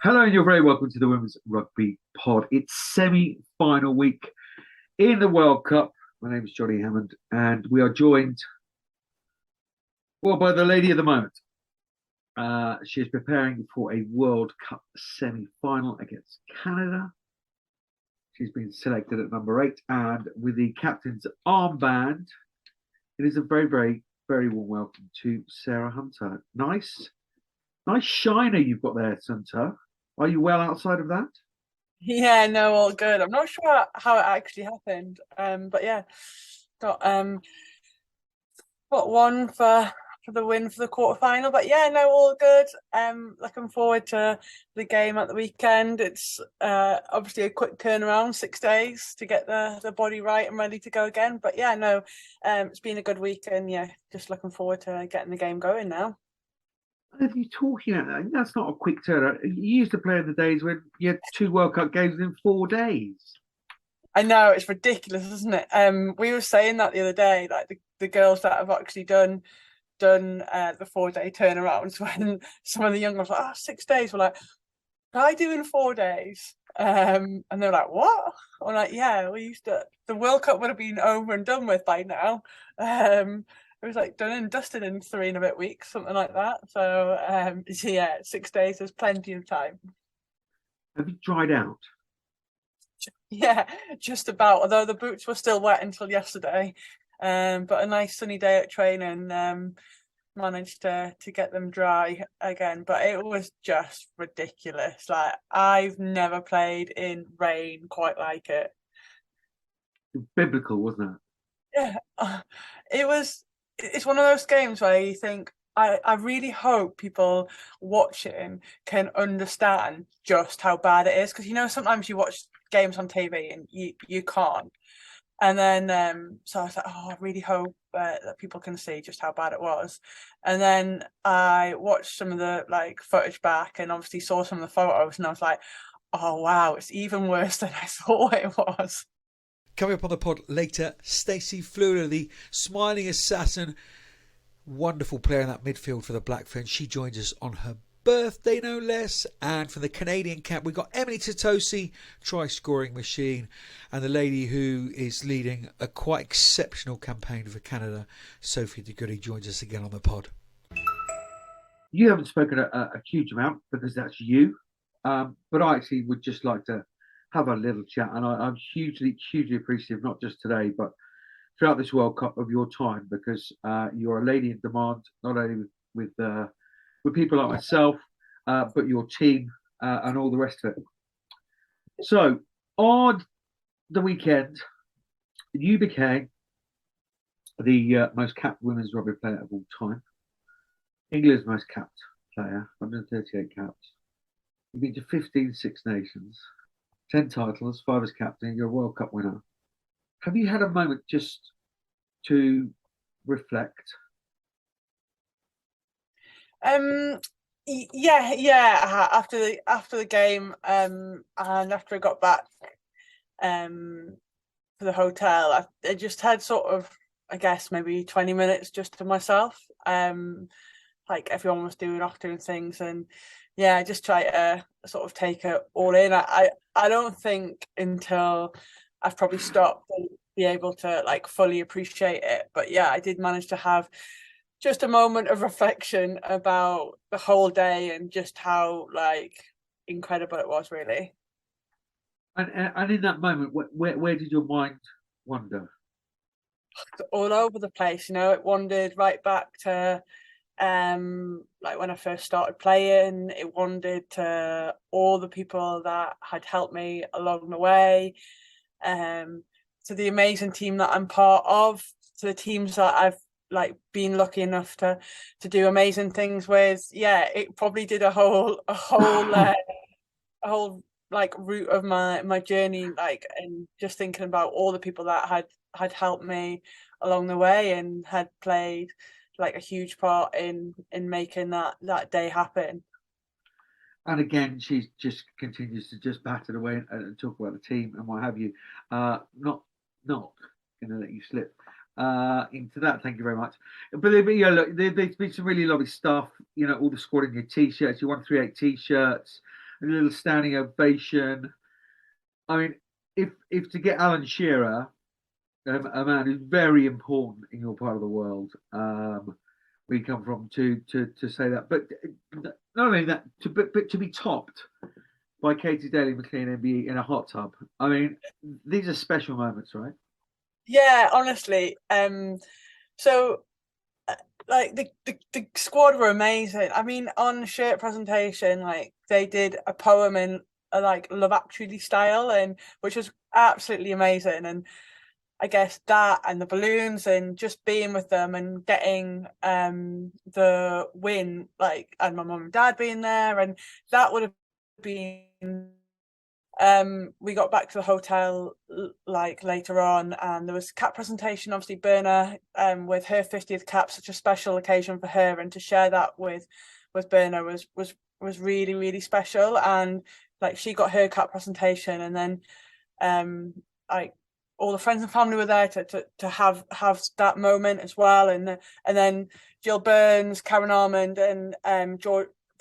Hello, and you're very welcome to the Women's Rugby Pod. It's semi-final week in the World Cup. My name is Johnny Hammond, and we are joined, by the lady of the moment. She is preparing for a World Cup semi-final against Canada. She's been selected at number 8, and with the captain's armband, it is a very, very, very warm welcome to Sarah Hunter. Nice shiner you've got there, Sunter. Are you well outside of that? Yeah, no, all good. I'm not sure how it actually happened. But yeah, got one for the win for the quarterfinal. But yeah, no, all good. Looking forward to the game at the weekend. It's obviously a quick turnaround, 6 days to get the body right and ready to go again. But yeah, no, it's been a good week, and yeah, just looking forward to getting the game going now. If you're talking, that's not a quick turnaround. You used to play in the days when you had 2 World Cup games in 4 days. I know, it's ridiculous, isn't it? We were saying that the other day, like the girls that have actually done the 4-day turnarounds, when some of the young ones were like, 6 days. We're like, I do in 4 days. And they're like, what? I'm like, yeah, we used to. The World Cup would have been over and done with by now. It was like done and dusted in 3 and a bit weeks, something like that. So yeah, 6 days is plenty of time. Have you dried out? Yeah, just about. Although the boots were still wet until yesterday, but a nice sunny day at training managed to get them dry again. But it was just ridiculous. Like, I've never played in rain quite like it. Biblical, wasn't Yeah, it was. It's one of those games where you think, I really hope people watching can understand just how bad it is, because sometimes you watch games on TV and you can't. And then so I was like, oh, I really hope that people can see just how bad it was. And then I watched some of the footage back, and obviously saw some of the photos, and I was like, oh wow, it's even worse than I thought it was. Coming up on the pod later, Stacey Fluhler, the smiling assassin, wonderful player in that midfield for the Black Fern. She joins us on her birthday, no less. And from the Canadian camp, we've got Goede Tuttosi, try-scoring machine, and the lady who is leading a quite exceptional campaign for Canada, Sophie De Goede, joins us again on the pod. You haven't spoken a huge amount because that's you, but I actually would just like to have a little chat, and I'm hugely appreciative, not just today, but throughout this World Cup, of your time, because you're a lady in demand, not only with people like myself, but your team and all the rest of it. So on the weekend, you became the most capped women's rugby player of all time, England's most capped player, 138 caps. You've been to 15 Six Nations, 10 titles, 5 as captain. You're a World Cup winner. Have you had a moment just to reflect? Yeah. After the game, and after I got back to the hotel, I just had sort of, I guess, maybe 20 minutes just to myself. Like everyone was off doing things, and yeah, I just try to sort of take it all in. I don't think until I've probably stopped and be able to fully appreciate it. But yeah, I did manage to have just a moment of reflection about the whole day and just how incredible it was, really. And in that moment, where did your mind wander? All over the place, it wandered right back to when I first started playing. It wandered to all the people that had helped me along the way, to the amazing team that I'm part of, to the teams that I've been lucky enough to do amazing things with. Yeah, it probably did a whole route of my journey, and just thinking about all the people that had helped me along the way and had played a huge part in making that day happen. And again, she just continues to just batter away and talk about the team and what have you. Not going to let you slip into that. Thank you very much. But look, there's been some really lovely stuff. All the squad in your t-shirts. You won 3/8 t-shirts. a little standing ovation. I mean, if to get Alan Shearer, a man who's very important in your part of the world, we come from, to say that, but not only that, but to be topped by Katie Daly McLean MBE in a hot tub. I mean, these are special moments, right? Yeah, honestly. So like the squad were amazing. I mean, on the shirt presentation, like they did a poem in a like Love Actually style, and which was absolutely amazing. And I guess that and the balloons and just being with them and getting the win, like, and my mum and dad being there, and that would have been we got back to the hotel like later on, and there was cap presentation. Obviously Berna with her 50th cap, such a special occasion for her, and to share that with Berna was really, really special. And like she got her cap presentation, and then like all the friends and family were there to have that moment as well. And then Jill Burns, Karen Armand, and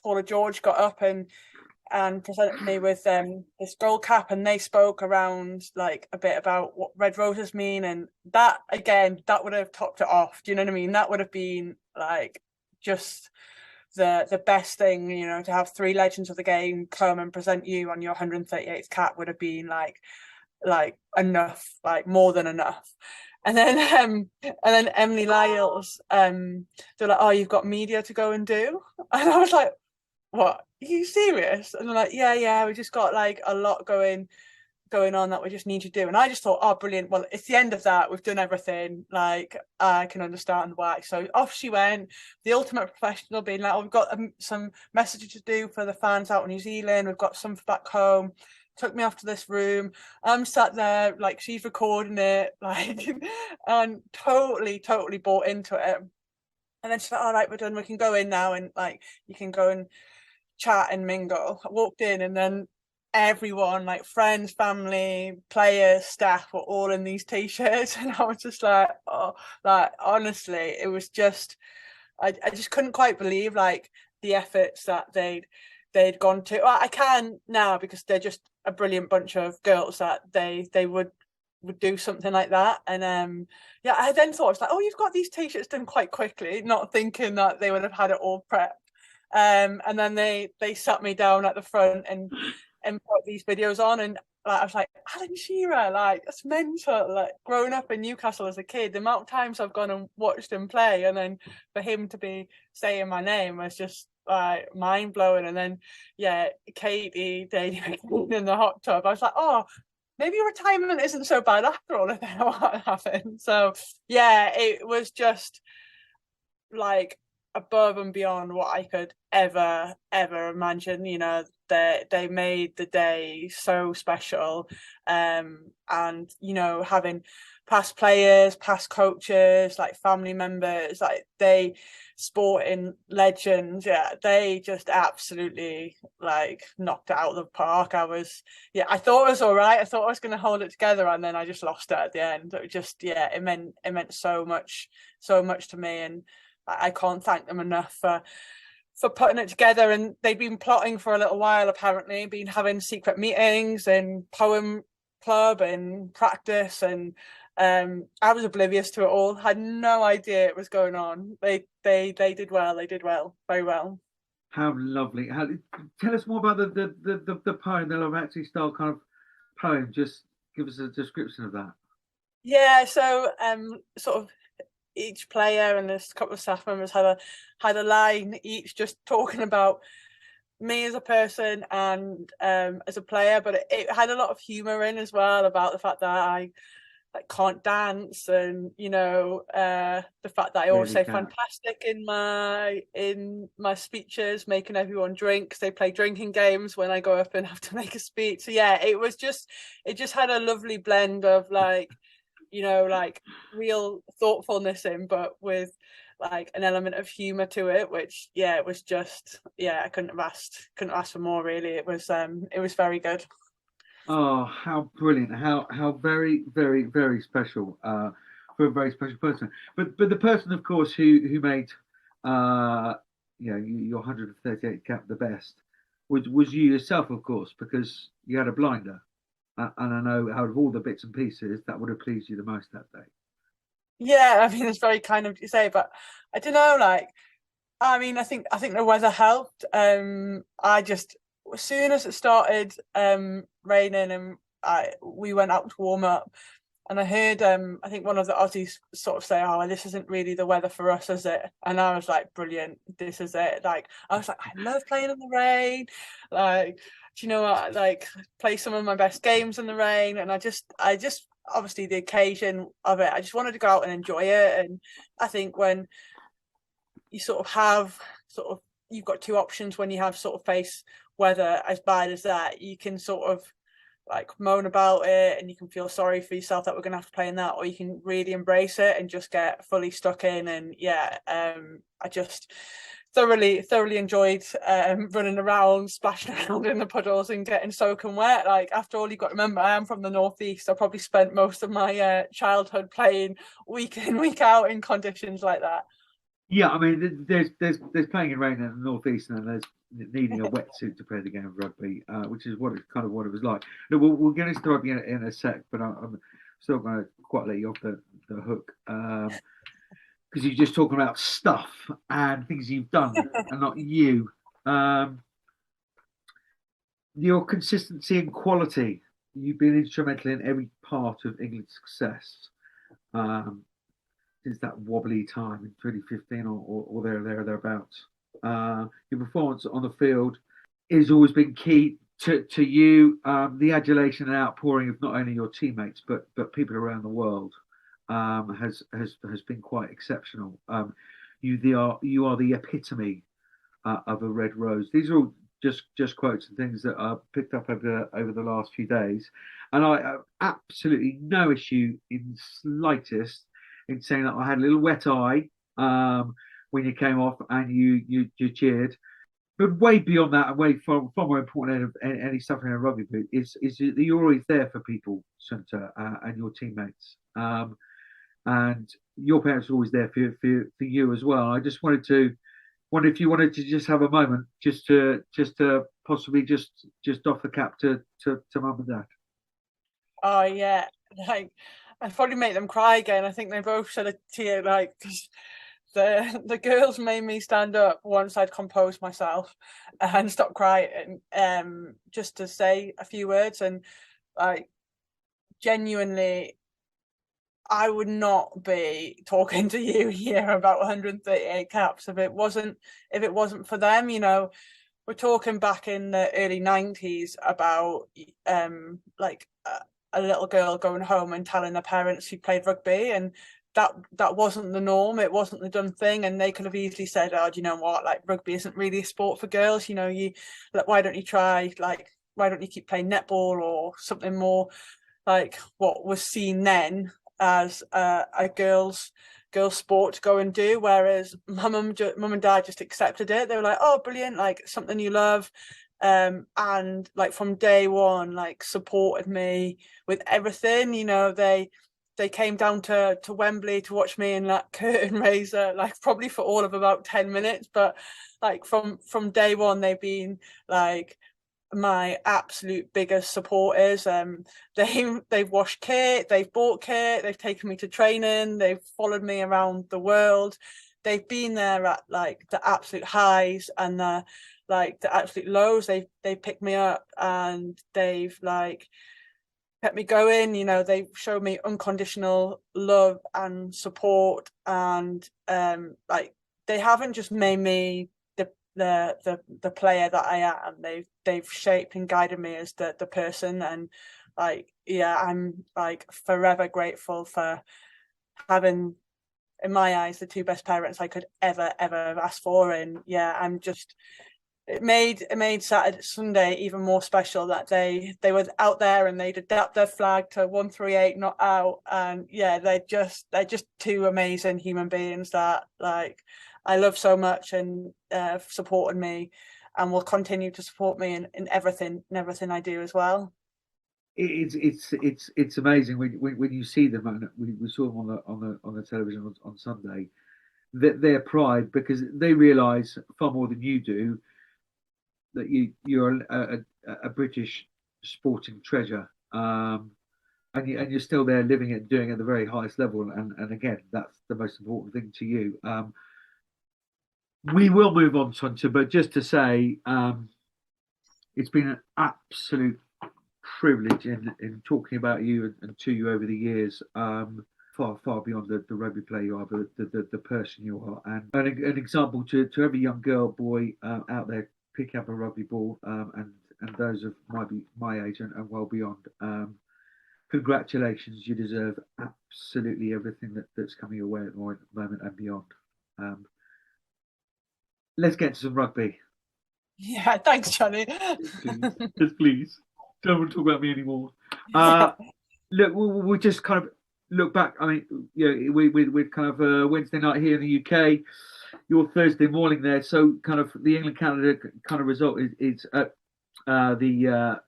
Paula George got up and presented me with this gold cap, and they spoke around like a bit about what red roses mean, and that again, that would have topped it off. Do you know what I mean? That would have been like just the best thing, you know, to have three legends of the game come and present you on your 138th cap would have been like enough, like more than enough. And then Emily Lyles, they're like, oh, you've got media to go and do, and I was like, what, are you serious? And they're like, yeah, we just got like a lot going on that we just need to do. And I just thought, oh, brilliant, well, it's the end of that, we've done everything, like I can understand why. So off she went, the ultimate professional, being like, oh, we've got some messages to do for the fans out in New Zealand, we've got some for back home. Took me off to this room, I'm sat there like she's recording it, like and totally bought into it. And then she's like, all right, we're done, we can go in now, and like you can go and chat and mingle. I walked in, and then everyone, like friends, family, players, staff, were all in these t-shirts, and I was just like, oh, like honestly, it was just, I just couldn't quite believe like the efforts that they'd gone to. Well, I can now, because they're just a brilliant bunch of girls that they would do something like that. And yeah, I then thought, I was like, oh, you've got these t-shirts done quite quickly, not thinking that they would have had it all prepped. And then they sat me down at the front and put these videos on, and like, I was like, Alan Shearer, like that's mental. Like growing up in Newcastle as a kid, the amount of times I've gone and watched him play, and then for him to be saying my name was just like mind blowing. And then yeah, Katie Daly in the hot tub, I was like, oh, maybe retirement isn't so bad after all of that, what happened. So yeah, it was just like above and beyond what I could ever imagine. You know, they made the day so special. And you know, having past players, past coaches, like family members, like they sporting legends, yeah, they just absolutely like knocked it out of the park. I thought it was all right, I thought I was going to hold it together, and then I just lost it at the end. It just, yeah, it meant so much to me, and I can't thank them enough for putting it together. And they've been plotting for a little while, apparently, been having secret meetings and poem club and practice, and I was oblivious to it all, had no idea it was going on. They did well, very well. How lovely. Tell us more about the poem, the Love Actually style kind of poem. Just give us a description of that. Yeah, so sort of each player and there's a couple of staff members had a line each, just talking about me as a person and as a player, but it had a lot of humor in as well, about the fact that I like can't dance, and you know, the fact that I always say fantastic in my speeches, making everyone drink, because they play drinking games when I go up and have to make a speech. So yeah, it just had a lovely blend of like, you know, like real thoughtfulness in, but with like an element of humor to it, which yeah, it was just, yeah, I couldn't have asked for more, really. It was very good. Oh, how brilliant! How very, very, very special for a very special person. But the person, of course, who made your 138th cap the best was you yourself, of course, because you had a blinder. And I know out of all the bits and pieces, that would have pleased you the most that day. Yeah, I mean, it's very kind of you to say, but I don't know. Like, I mean, I think the weather helped. I just as soon as it started raining and we went out to warm up, and I heard I think one of the Aussies sort of say, "Oh, this isn't really the weather for us, is it?" And I was like, "Brilliant, this is it." Like, I was like, "I love playing in the rain." Like, do you know what? Like, play some of my best games in the rain, and I just obviously the occasion of it, I just wanted to go out and enjoy it. And I think when you sort of have you've got two options when you have sort of face weather as bad as that. You can sort of like moan about it and you can feel sorry for yourself that we're gonna have to play in that, or you can really embrace it and just get fully stuck in. And I just thoroughly enjoyed running around, splashing around in the puddles and getting soaking wet. Like, after all, you've got to remember, I am from the northeast. I probably spent most of my childhood playing week in, week out in conditions like that. Yeah, I mean, there's playing in rain in the northeast, and there's needing a wetsuit to play the game of rugby, which is kind of what it was like. No, we'll get into rugby in a sec, but I'm still going to quite let you off the hook, because you're just talking about stuff and things you've done and not you. Your consistency and quality. You've been instrumental in every part of England's success. Since that wobbly time in 2015 or thereabouts. Your performance on the field has always been key to you. The adulation and outpouring of not only your teammates but people around the world has been quite exceptional. You are the epitome of a red rose. These are all just quotes and things that I picked up over the last few days, and I have absolutely no issue in slightest in saying that I had a little wet eye when you came off and you cheered. But way beyond that, and way far more important than any stuff in a rugby boot is that you're always there for people, Sunter, and your teammates. And your parents are always there for you as well. I just wonder if you wanted to just have a moment just to possibly just doff the cap to mum and dad. Oh yeah, like, I'd probably make them cry again. I think they both shed a tear, like, cause the girls made me stand up once I'd composed myself and stop crying, just to say a few words. And like, genuinely, I would not be talking to you here about 138 caps if it wasn't for them. You know, we're talking back in the early 90s about like a little girl going home and telling her parents she played rugby, and that wasn't the norm. It wasn't the done thing, and they could have easily said, "Oh, do you know what? Like, rugby isn't really a sport for girls. You know, why don't you try, like, why don't you keep playing netball or something more like what was seen then as a girls sport to go and do." Whereas mum and dad just accepted it. They were like, "Oh, brilliant, like something you love." And like from day one, like supported me with everything. You know, they came down to Wembley to watch me in that curtain raiser, like probably for all of about 10 minutes. But like from day one, they've been like my absolute biggest supporters. They've washed kit, they've bought kit, they've taken me to training, they've followed me around the world. They've been there at like the absolute highs and the absolute lows. They picked me up and they've like kept me going. You know, they've showed me unconditional love and support, and like, they haven't just made me the player that I am. They've shaped and guided me as the person. And like, yeah, I'm like forever grateful for having, in my eyes, the two best parents I could ever have asked for. And yeah, I'm just, it made Saturday Sunday even more special that they were out there and they'd adapt their flag to 138 not out. And yeah, they're just two amazing human beings that like I love so much, and supported me and will continue to support me in everything I do as well. It's amazing when you see them, and we saw them on the television on Sunday, that their pride, because they realise far more than you do that you're a British sporting treasure, and you're still there living it and doing it at the very highest level. And again, that's the most important thing to you. We will move on, Sunter, but just to say, it's been an absolute privilege in talking about you and to you over the years. Far beyond the rugby player you are, but the person you are, and an example to every young girl, boy out there picking up a rugby ball, and those of my age and well beyond. Congratulations, you deserve absolutely everything that's coming your way at the moment and beyond. Let's get to some rugby. Yeah, thanks, Johnny. Please. Don't want to talk about me anymore. Look, we'll just kind of look back. I mean, we're kind of Wednesday night here in the UK. Your Thursday morning there. So kind of the England-Canada kind of result is the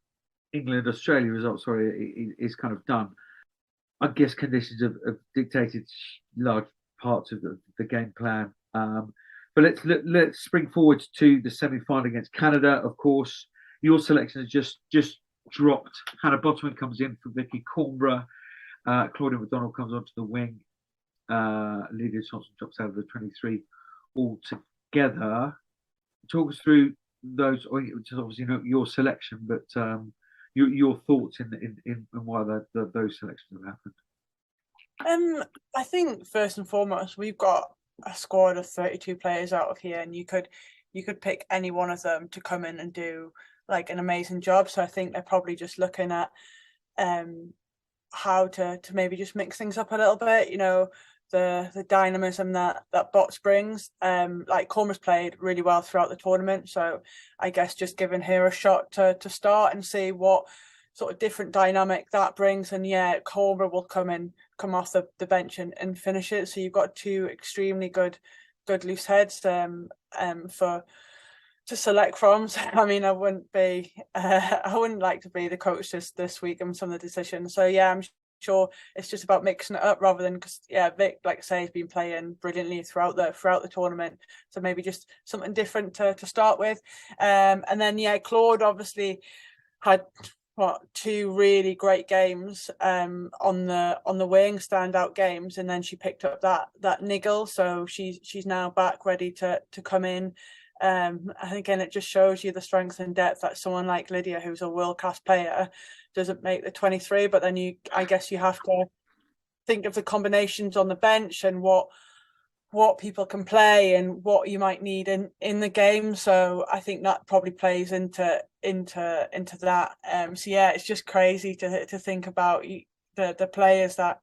England-Australia result, sorry, is kind of done. I guess conditions have dictated large parts of the game plan. But let's spring forward to the semi-final against Canada. Of course, your selection has just dropped. Hannah Bottomon comes in for Vicky Cornborough. Claudia McDonald comes onto the wing. Lydia Thompson drops out of the 23 altogether. Talk us through those, which is obviously not your selection, but your thoughts in why those selections have happened. I think first and foremost, we've got a squad of 32 players out of here, and you could pick any one of them to come in and do like an amazing job. So I think they're probably just looking at how to maybe just mix things up a little bit, the dynamism that Bots brings. Like Corma's played really well throughout the tournament, so I guess just giving her a shot to start and see what sort of different dynamic that brings. And yeah, Corma will come off the bench and finish it. So you've got two extremely good loose heads to select from. So, I mean, I wouldn't like to be the coach this week on some of the decisions. So yeah, I'm sure it's just about mixing it up rather than, because yeah, Vic, like I say, has been playing brilliantly throughout the tournament. So maybe just something different to start with. And then yeah, Claude obviously had two really great games on the wing, standout games, and then she picked up that niggle. So she's now back ready to come in. And again, it just shows you the strength and depth that someone like Lydia, who's a world-class player, doesn't make the 23. But then I guess you have to think of the combinations on the bench and what people can play and what you might need in the game. So I think that probably plays into that. So yeah, it's just crazy to think about the players that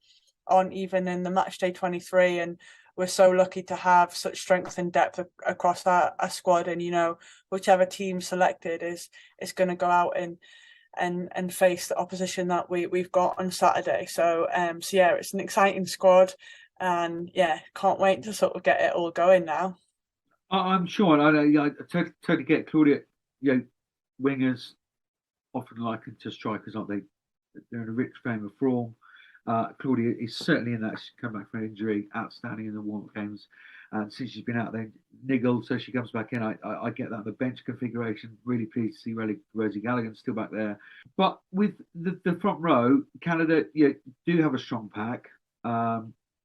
aren't even in the matchday 23, and we're so lucky to have such strength and depth across our squad. And whichever team selected is going to go out and face the opposition that we've got on Saturday. So yeah, it's an exciting squad, and yeah, can't wait to sort of get it all going now. I'm sure, and I totally get Claudia. Wingers often likened to strikers, aren't they? They're in a rich frame of form. Claudia is certainly in that. She's come back from an injury, outstanding in the warm-up games, and since she's been out there, niggled, so she comes back in. I get that. The bench configuration, really pleased to see Rosie Gallagher still back there. But with the front row, Canada do have a strong pack. A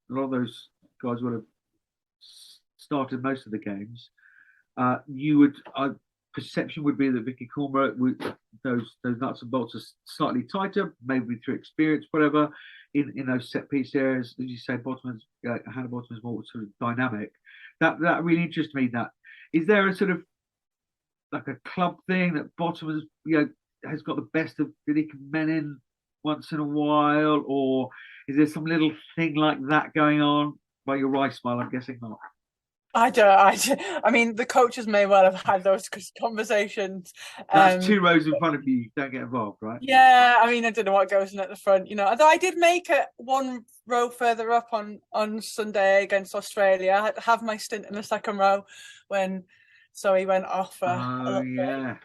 lot of those guys would have started most of the games. Perception would be that Vicky Cornborough, those nuts and bolts are slightly tighter, maybe through experience, whatever, in those set piece areas. As you say, Hannah Bottomon is more sort of dynamic. That really interests me. That is there a sort of like a club thing that Bottomon has got the best of Vicky Menin once in a while, or is there some little thing like that going on? By your right smile, I'm guessing not. I mean, the coaches may well have had those conversations. That's two rows in front of you. Don't get involved, right? Yeah, I mean, I don't know what goes on at the front, although I did make it one row further up on Sunday against Australia. I had to have my stint in the second row when Zoe went off. Oh, yes.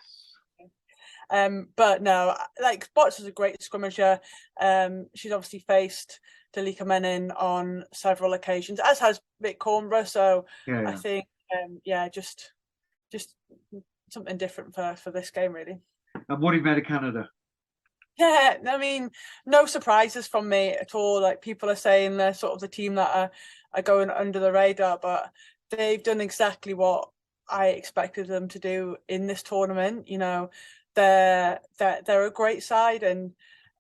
But no, like Bots is a great scrummager. She's obviously faced Dalika Menin on several occasions, as has Vic Cornborough. So yeah. I think, just something different for this game, really. And what do you made of Canada? Yeah, I mean, no surprises from me at all. Like, people are saying they're sort of the team that are going under the radar, but they've done exactly what I expected them to do in this tournament. You know, they're a great side, and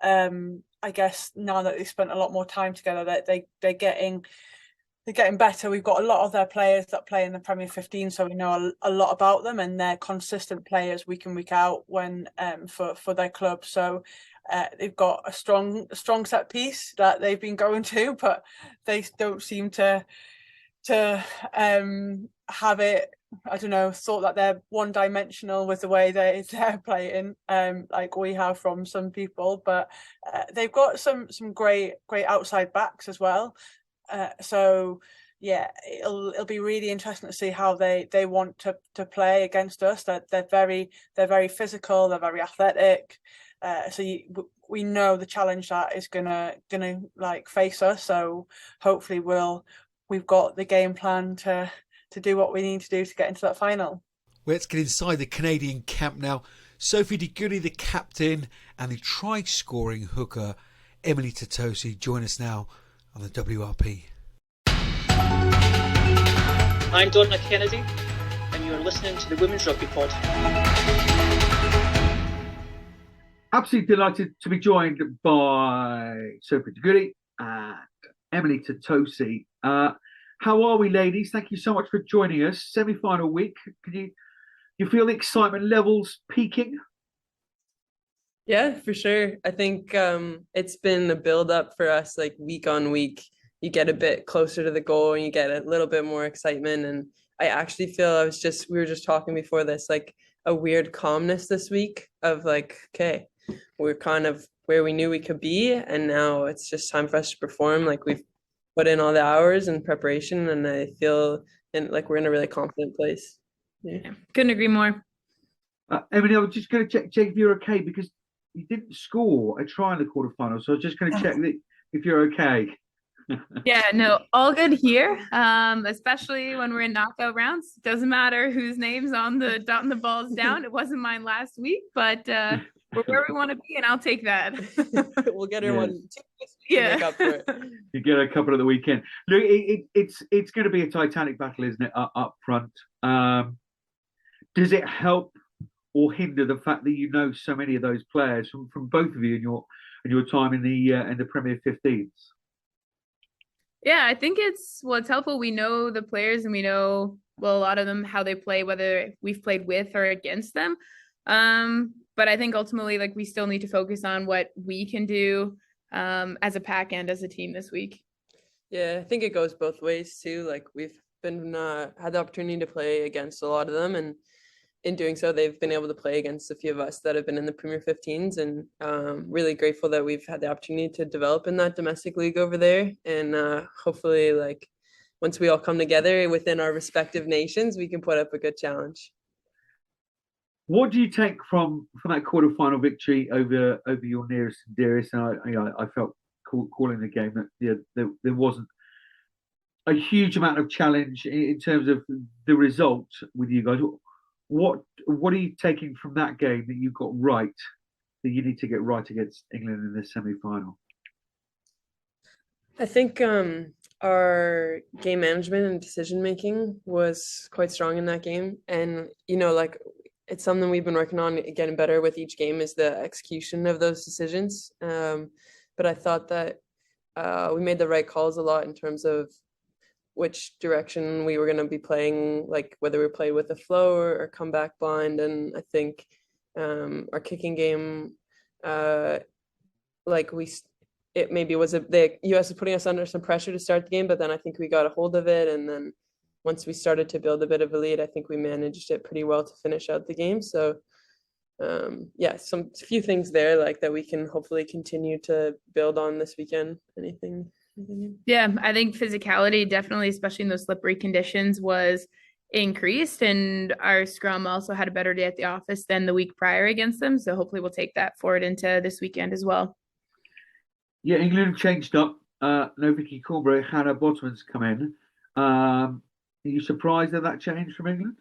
I guess now that they've spent a lot more time together, that they're getting better. We've got a lot of their players that play in the Premier 15, so we know a lot about them, and they're consistent players week in, week out when for their club. So they've got a strong set piece that they've been going to, but they don't seem to have it. I don't know, thought that they're one-dimensional with the way they're playing, like we have from some people. But they've got some great outside backs as well. So yeah, it'll be really interesting to see how they want to play against us. That they're very physical, they're very athletic. So we know the challenge that is gonna like face us. So hopefully we've got the game plan to do what we need to do to get into that final. Let's get inside the Canadian camp now. Sophie De Goede, the captain, and the try-scoring hooker Emily Tuttosi join us now on the WRP. I'm Donna Kennedy, and you're listening to the Women's Rugby Pod. Absolutely delighted to be joined by Sophie De Goede and Emily Tuttosi. How are we, ladies? Thank you so much for joining us. Semi-final week. Can you feel the excitement levels peaking? Yeah, for sure. I think it's been a build up for us, like week on week. You get a bit closer to the goal and you get a little bit more excitement. And I actually feel we were just talking before this, like a weird calmness this week of like, okay, we're kind of where we knew we could be. And now it's just time for us to perform. Like, we've put in all the hours and preparation, and I feel like we're in a really confident place. Yeah, couldn't agree more. Emily, I was just going to check if you're okay, because you didn't score a try in the quarterfinal, so I was just going to check that if you're okay. Yeah, no, all good here. Especially when we're in knockout rounds. Doesn't matter whose name's on the balls down. It wasn't mine last week, but we're where we want to be, and I'll take that. We'll get her one. Yeah, make up for it. You get a couple of the weekend. Look, it's going to be a titanic battle, isn't it? Up front. Does it help or hinder the fact that you know so many of those players from both of you in your time in the Premier 15s? Yeah, I think it's helpful. We know the players, and we know, well, a lot of them, how they play, whether we've played with or against them. But I think ultimately, like, we still need to focus on what we can do as a pack and as a team this week. Yeah, I think it goes both ways too. Like, we've been had the opportunity to play against a lot of them, and in doing so, they've been able to play against a few of us that have been in the Premier 15s, and really grateful that we've had the opportunity to develop in that domestic league over there. And hopefully, like, once we all come together within our respective nations, we can put up a good challenge. What do you take from that quarterfinal victory over your nearest and dearest? And I felt calling the game that there wasn't a huge amount of challenge in terms of the result with you guys. What are you taking from that game that you got right, that you need to get right against England in this semi-final? I think our game management and decision making was quite strong in that game, and like, it's something we've been working on getting better with each game, is the execution of those decisions. But I thought that we made the right calls a lot in terms of which direction we were going to be playing, like whether we played with a flow or come back blind. And I think our kicking game, it maybe was the US was putting us under some pressure to start the game, but then I think we got a hold of it, and then once we started to build a bit of a lead, I think we managed it pretty well to finish out the game. So some few things there, like, that we can hopefully continue to build on this weekend. Anything? Yeah, I think physicality, definitely, especially in those slippery conditions, was increased, and our scrum also had a better day at the office than the week prior against them. So hopefully we'll take that forward into this weekend as well. Yeah, England changed up. No Vicky Cornbury, Hannah Bottomans come in. Are you surprised at that change from England?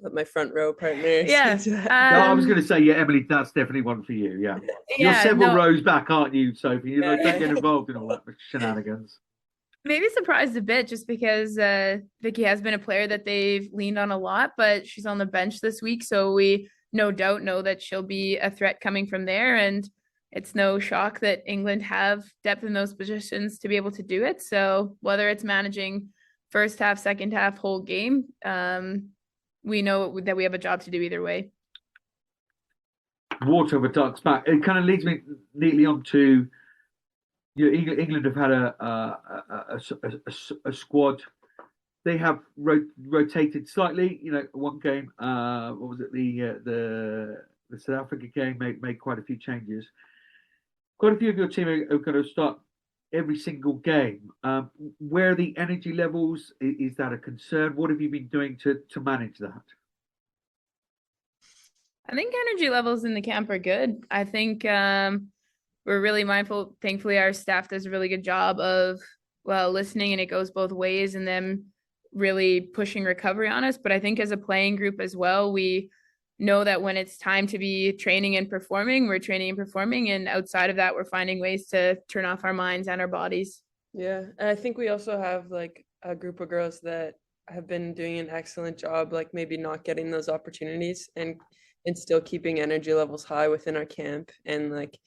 let my front row partner Yeah, speak to that. No, I was going to say, yeah, Emily, that's definitely one for you. Yeah, you're yeah, several no, rows back, aren't you, Sophie? You don't Yeah. get involved in all that shenanigans. maybe surprised a bit just because Vicky has been a player that they've leaned on a lot, but she's on the bench this week, so we no doubt know that she'll be a threat coming from there. And it's no shock that England have depth in those positions to be able to do it. So whether it's managing first half, second half, whole game, we know that we have a job to do either way. Water over ducks back. It kind of leads me neatly on to, England have had a squad. They have rotated slightly. One game, what was it? The South Africa game made quite a few changes. Quite a few of your team are going to start every single game. Where are the energy levels? Is that a concern? What have you been doing to manage that? I think energy levels in the camp are good. I think we're really mindful. Thankfully, our staff does a really good job of, listening, and it goes both ways, and them really pushing recovery on us. But I think as a playing group as well, we know that when it's time to be training and performing, we're training and performing. And outside of that, we're finding ways to turn off our minds and our bodies. Yeah. And I think we also have like a group of girls that have been doing an excellent job, like maybe not getting those opportunities and still keeping energy levels high within our camp. And like,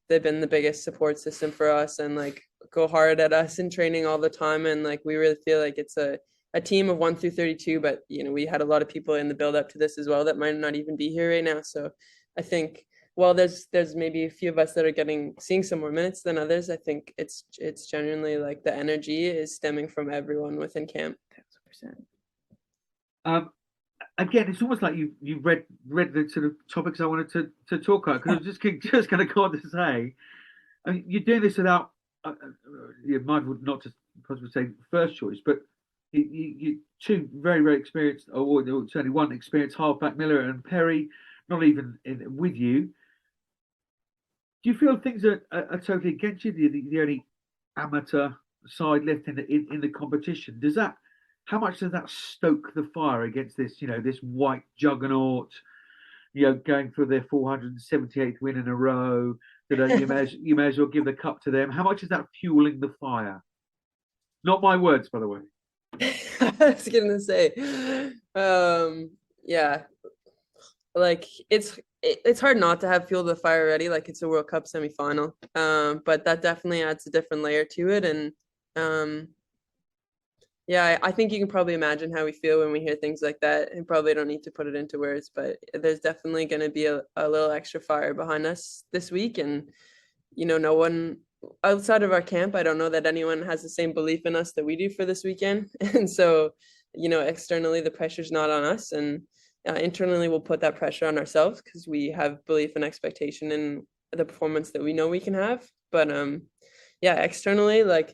they've been the biggest support system for us and like go hard at us in training all the time. And like, we really feel like it's a team of 1 through 32, but we had a lot of people in the build up to this as well that might not even be here right now. So I think while there's maybe a few of us that are seeing some more minutes than others, I think it's genuinely like the energy is stemming from everyone within camp. 100%. Again, it's almost like you read the sort of topics I wanted to talk about, because I was just going to go on to say, I mean, you're doing this without, you're mindful not to possibly say first choice, but you two very, very experienced, or certainly one experienced halfback, Miller and Perry, not even with you. Do you feel things are totally against you? The only amateur side left in the competition. How much does that stoke the fire against this, this white juggernaut, going for their 478th win in a row? That you may as well give the cup to them. How much is that fueling the fire? Not my words, by the way. I was gonna say, yeah, like it's hard not to have fuel the fire already. Like it's a World Cup semifinal, but that definitely adds a different layer to it. And yeah, I think you can probably imagine how we feel when we hear things like that, and probably don't need to put it into words, but there's definitely going to be a little extra fire behind us this week. And no one outside of our camp, I don't know that anyone has the same belief in us that we do for this weekend. And so, externally the pressure's not on us, and internally we'll put that pressure on ourselves because we have belief and expectation in the performance that we know we can have. But yeah, externally, like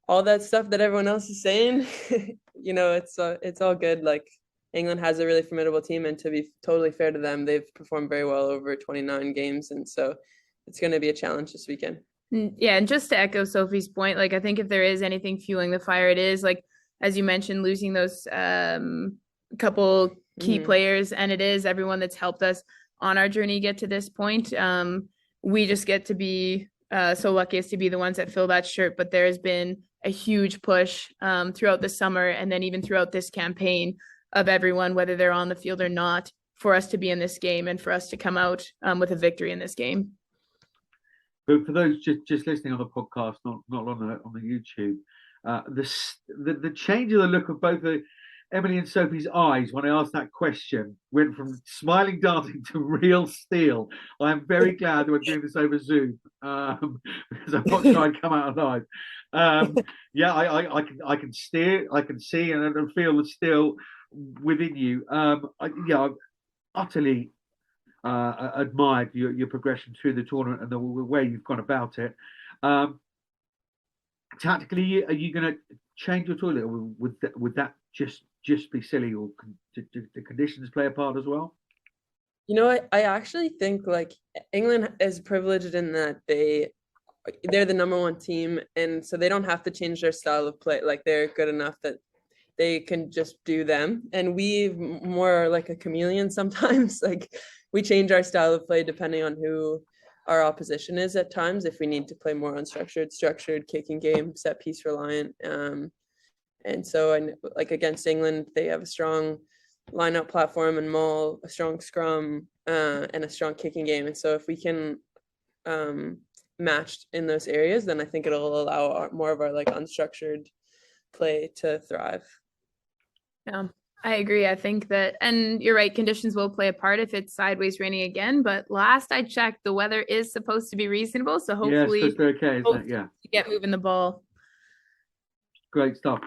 all that stuff that everyone else is saying, it's all good. Like England has a really formidable team, and to be totally fair to them, they've performed very well over 29 games, and so it's going to be a challenge this weekend. Yeah, and just to echo Sophie's point, like I think if there is anything fueling the fire, it is like, as you mentioned, losing those couple key players, and it is everyone that's helped us on our journey get to this point. We just get to be so lucky as to be the ones that fill that shirt, but there has been a huge push throughout the summer, and then even throughout this campaign, of everyone, whether they're on the field or not, for us to be in this game and for us to come out with a victory in this game. But for those just listening on the podcast, not on the YouTube, the change of the look of both Emily and Sophie's eyes when I asked that question went from smiling darting to real steel. I am very glad that we're doing this over Zoom, because I'm not sure I'd come out alive. Yeah, I can steer, I can see, and feel the steel within you. I've utterly admired your progression through the tournament and the way you've gone about it. Tactically, are you going to change your toilet, or would that just be silly, or do the conditions play a part as well? I actually think like England is privileged in that they're the number one team, and so they don't have to change their style of play. Like they're good enough that they can just do them. And we more are like a chameleon sometimes. Like we change our style of play depending on who our opposition is at times. If we need to play more unstructured, structured, kicking game, set piece reliant. And so like against England, they have a strong line-out platform and maul, a strong scrum, and a strong kicking game. And so if we can match in those areas, then I think it'll allow more of our like unstructured play to thrive. Yeah, I agree. I think that, and you're right, conditions will play a part if it's sideways raining again. But last I checked, the weather is supposed to be reasonable. So hopefully, it's okay, isn't it? Yeah. Get moving the ball. Great stuff.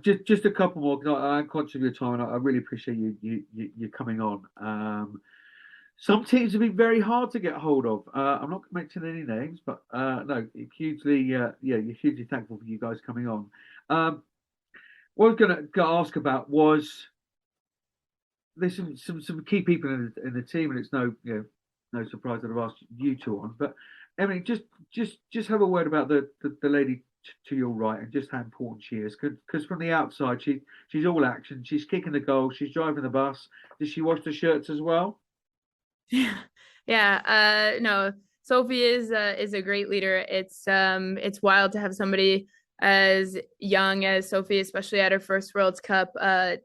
Just a couple more, because I'm conscious of your time, and I really appreciate you coming on. Some teams have been very hard to get hold of. I'm not going to mention any names, but no, hugely, you're hugely thankful for you guys coming on. What I was going to ask about was there's some key people in the team, and it's no surprise that I've asked you two on. But Emily, just have a word about the lady to your right, and just how important she is, because from the outside she's all action. She's kicking the goal, she's driving the bus. Does she wash the shirts as well? No, Sophie is a great leader. It's wild to have somebody as young as Sophie, especially at her first World Cup,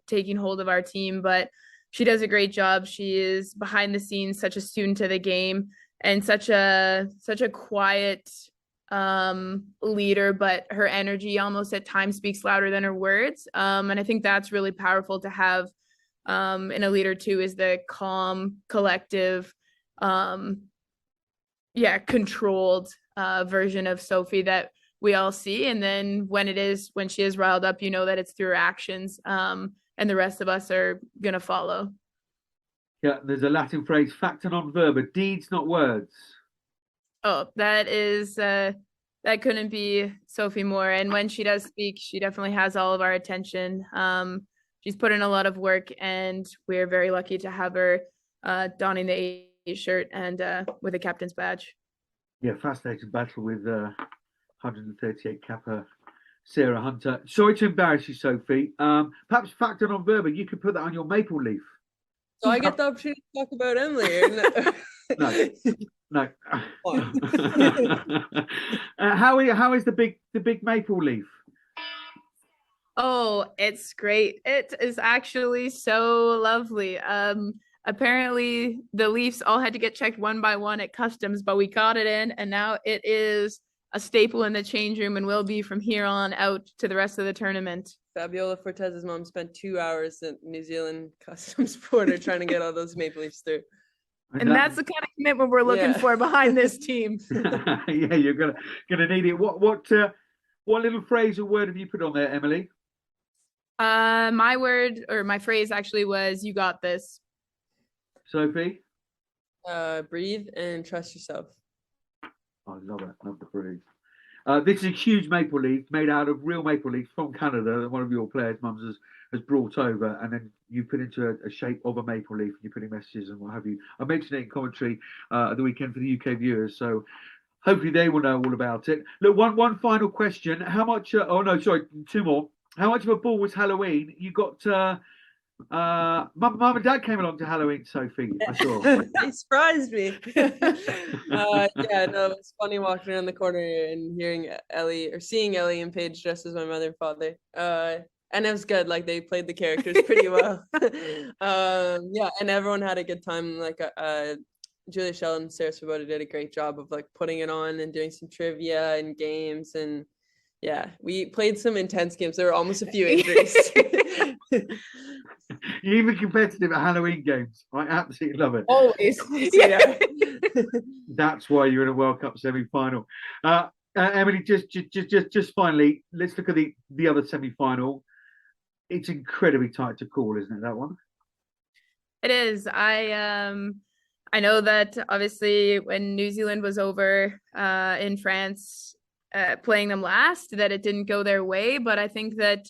taking hold of our team. But she does a great job. She is behind the scenes, such a student to the game, and such a quiet leader, but her energy almost at times speaks louder than her words. And I think that's really powerful to have in a leader too, is the calm, collective, controlled version of Sophie that we all see. And then when she is riled up, you know that it's through her actions, and the rest of us are gonna follow. Yeah, there's a Latin phrase, facta non verba, deeds not words. Oh, that couldn't be Sophie more. And when she does speak, she definitely has all of our attention. She's put in a lot of work, and we're very lucky to have her donning the A shirt and with a captain's badge. Yeah, fascinating battle with 138 capper Sarah Hunter. Sorry to embarrass you, Sophie. Perhaps facta non verba, you could put that on your maple leaf. So I get the opportunity to talk about Emily. Or no. How is the big maple leaf? Oh, it's great. It is actually so lovely. Apparently the Leafs all had to get checked one by one at customs, but we got it in, and now it is a staple in the change room and will be from here on out to the rest of the tournament. Fabiola Fortez's mom spent 2 hours at New Zealand customs border trying to get all those maple leaves through. And that's the kind of commitment we're looking for behind this team. Yeah, you're gonna need it. What little phrase or word have you put on there, Emily? My word, or my phrase actually, was "you got this." Sophie? Breathe and trust yourself. I love it. Love the breathe. This is a huge maple leaf made out of real maple leaves from Canada that one of your players' mums has brought over, and then you put into a shape of a maple leaf, and you're putting messages and what have you. I mentioned it in commentary at the weekend for the UK viewers, so hopefully they will know all about it. Look, one final question. How much, two more. How much of a ball was Halloween? You got, Mum and Dad came along to Halloween, Sophie, I saw. They surprised me. It was funny walking around the corner and hearing Ellie, or seeing Ellie and Paige dressed as my mother and father. And it was good. Like, they played the characters pretty well. And everyone had a good time. Like, Julia Shell and Sarah Hunter did a great job of like putting it on and doing some trivia and games, and yeah, we played some intense games. There were almost a few injuries. You're even competitive at Halloween games. I absolutely love it. Always. Yeah. That's why you're in a World Cup semi-final. Emily, just finally, let's look at the other semi-final. It's incredibly tight to call, isn't it, that one? It is. I know that obviously when New Zealand was over in France, playing them last, that it didn't go their way, but I think that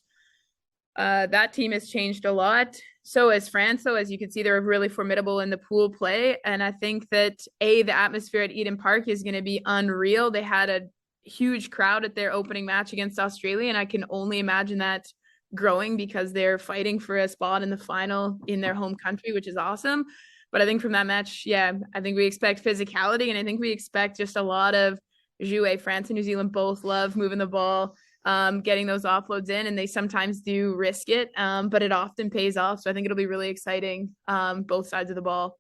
that team has changed a lot. So has France, though. As you can see, they're really formidable in the pool play, and I think that the atmosphere at Eden Park is going to be unreal. They had a huge crowd at their opening match against Australia, and I can only imagine that growing because they're fighting for a spot in the final in their home country, which is awesome. But I think from that match, yeah, I think we expect physicality, and I think we expect just a lot of jouet. France and New Zealand both love moving the ball, getting those offloads in, and they sometimes do risk it, but it often pays off. So I think it'll be really exciting, both sides of the ball.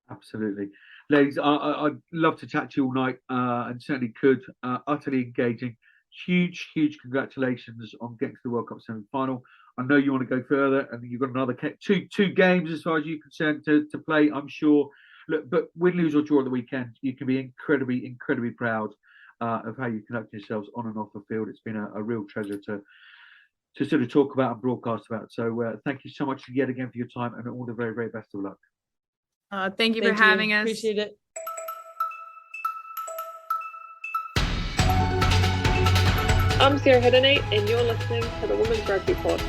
Absolutely. Ladies, I'd love to chat to you all night, and certainly could. Utterly engaging. Huge congratulations on getting to the World Cup semi-final. I know you want to go further, and you've got another two games as far as you're concerned to play, I'm sure. Look, but win, lose or draw at the weekend, you can be incredibly proud of how you conduct yourselves on and off the field. It's been a real treasure to sort of talk about and broadcast about. So thank you so much yet again for your time, and all the very best of luck. Thank you for having us. Appreciate it. I'm Sarah Hunter MBE, and you're listening to the Women's Rugby Pod.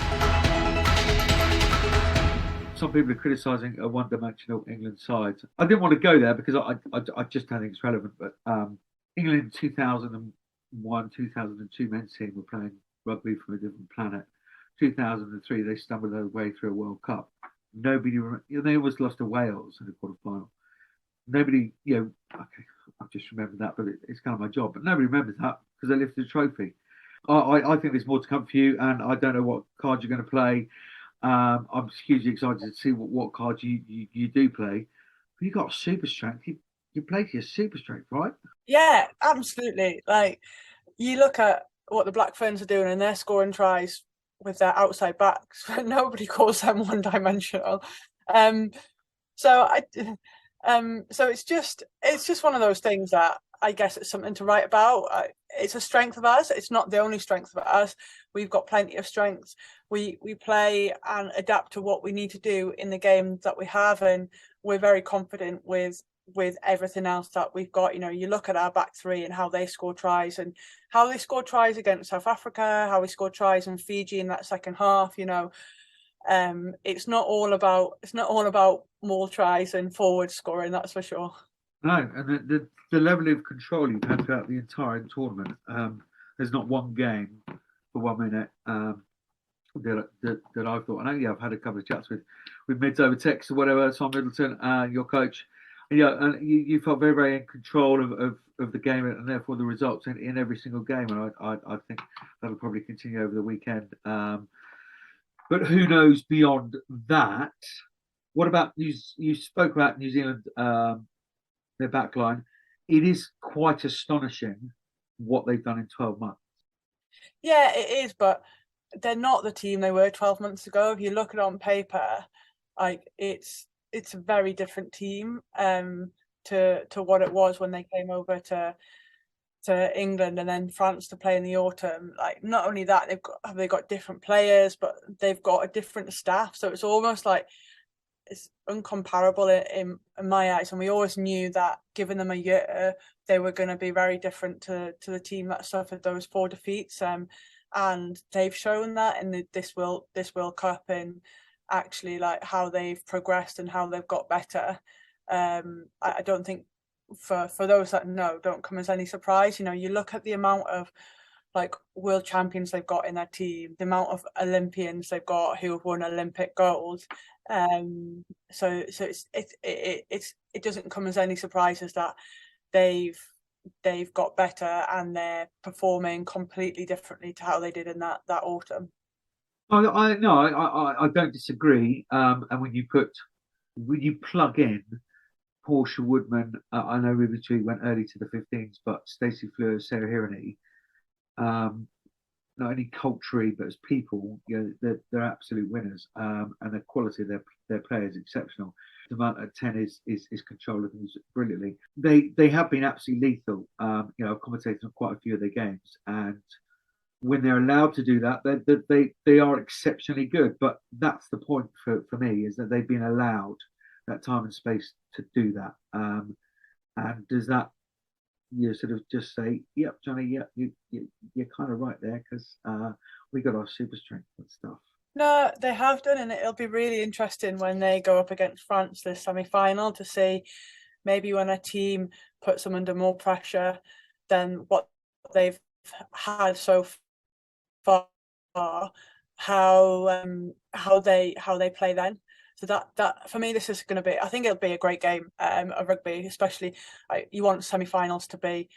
Some people are criticising a one-dimensional England side. I didn't want to go there because I just don't think it's relevant. But England 2001, 2002 men's team were playing rugby from a different planet. 2003, they stumbled their way through a World Cup. Nobody, they almost lost to Wales in the quarterfinal. Nobody, okay, I've just remembered that, but it's kind of my job. But nobody remembers that because they lifted a trophy. I think there's more to come for you, and I don't know what card you're going to play. I'm hugely excited to see what cards you do play. But you got super strength. You play to your super strength, right? Yeah, absolutely. Like, you look at what the Black Ferns are doing, and they're scoring tries with their outside backs. Nobody calls them one-dimensional. So it's just one of those things that I guess it's something to write about. It's a strength of ours. It's not the only strength of ours. We've got plenty of strengths. We play and adapt to what we need to do in the game that we have, and we're very confident with everything else that we've got. You look at our back three and how they score tries, and how they scored tries against South Africa, how we scored tries in Fiji in that second half. It's not all about more tries and forward scoring, that's for sure. No, and the level of control you've had throughout the entire tournament. There's not one game for 1 minute that I've thought. I know I've had a couple of chats with mids over text or whatever. Tom Middleton, your coach. And you felt very in control of the game, and therefore the results in every single game. And I think that'll probably continue over the weekend. But who knows beyond that? What about you spoke about New Zealand, their backline. It is quite astonishing what they've done in 12 months. Yeah, it is, but they're not the team they were 12 months ago. If you look at it on paper, like it's a very different team to what it was when they came over to England and then France to play in the autumn. Like, not only that, they've got different players, but they've got a different staff. So it's almost like it's uncomparable in my eyes. And we always knew that giving them a year, they were going to be very different to the team that suffered those 4 defeats. And they've shown that in this World Cup, in actually like how they've progressed and how they've got better. I don't think for those that know, don't come as any surprise. You look at the amount of like world champions they've got in their team, the amount of Olympians they've got who have won Olympic gold. So it doesn't come as any surprises that they've got better and they're performing completely differently to how they did in that autumn. I don't disagree. And when you plug in Portia Woodman, I know Ruby Tree went early to the 15s, but Stacey Fluhler, Sarah Hunter MBE, not only culturally but as people, they're absolute winners, and the quality of their players is exceptional. The amount at 10 is controlled brilliantly. They have been absolutely lethal. I've commentated on quite a few of their games, and when they're allowed to do that, they are exceptionally good. But that's the point for me, is that they've been allowed that time and space to do that. And does that sort of just say, yep, Johnny, yep, you're kind of right there, because we got our super strength and stuff. No, they have done, and it'll be really interesting when they go up against France this semi-final to see maybe when a team puts them under more pressure than what they've had so far, they play then. So that for me, this is going to be. I think it'll be a great game of rugby, especially you want semi-finals to be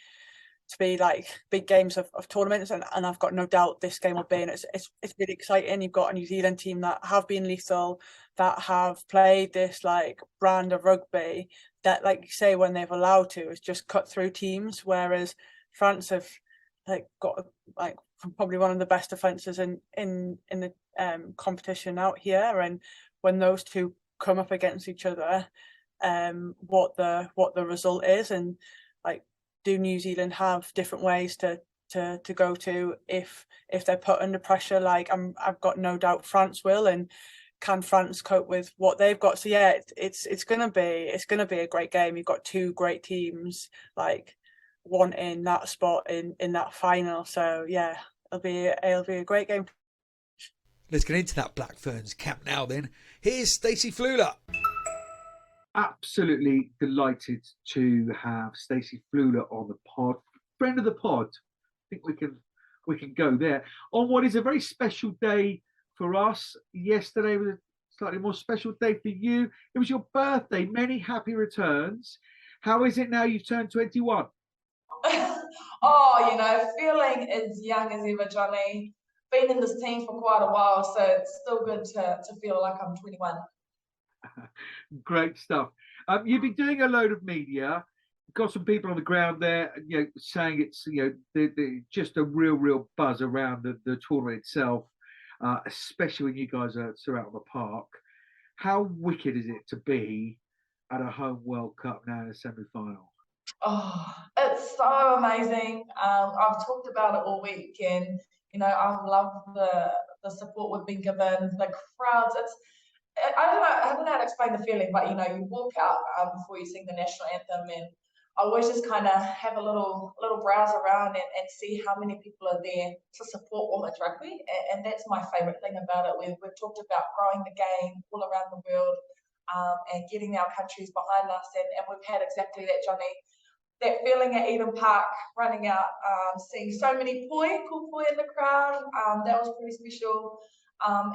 like big games of tournaments, and I've got no doubt this game will be. And it's really exciting. You've got a New Zealand team that have been lethal, that have played this like brand of rugby that, like you say, when they've allowed to, is just cut through teams. Whereas France have got probably one of the best defenses in the competition out here, and when those two come up against each other, what the result is, and do New Zealand have different ways to go to if they're put under pressure? I've got no doubt France will, and can France cope with what they've got? So yeah, it's gonna be a great game. You've got two great teams wanting that spot in that final. So yeah, it'll be a great game. Let's get into that Black Ferns camp now then. Here's Stacey Fluhler. Absolutely delighted to have Stacey Fluhler on the pod, friend of the pod. I think we can go there on what is a very special day for us. Yesterday was a slightly more special day for you. It was your birthday. Many happy returns. How is it now you've turned 21? Feeling as young as ever, Johnny. Been in this team for quite a while, so it's still good to feel like I'm 21. Great stuff. You've been doing a load of media. Got some people on the ground there, saying it's just a real buzz around the tournament itself, especially when you guys are out on the park. How wicked is it to be at a home World Cup now in a semi-final? Oh, it's so amazing. I've talked about it all week, and I've loved the support we've been given, the crowds. I don't know how to explain the feeling, but you walk out before you sing the national anthem, and I always just kind of have a little browse around and see how many people are there to support women's rugby, and that's my favourite thing about it. We've talked about growing the game all around the world, and getting our countries behind us, and we've had exactly that, Johnny. That feeling at Eden Park, running out, seeing so many cool boy in the crowd, that was pretty special.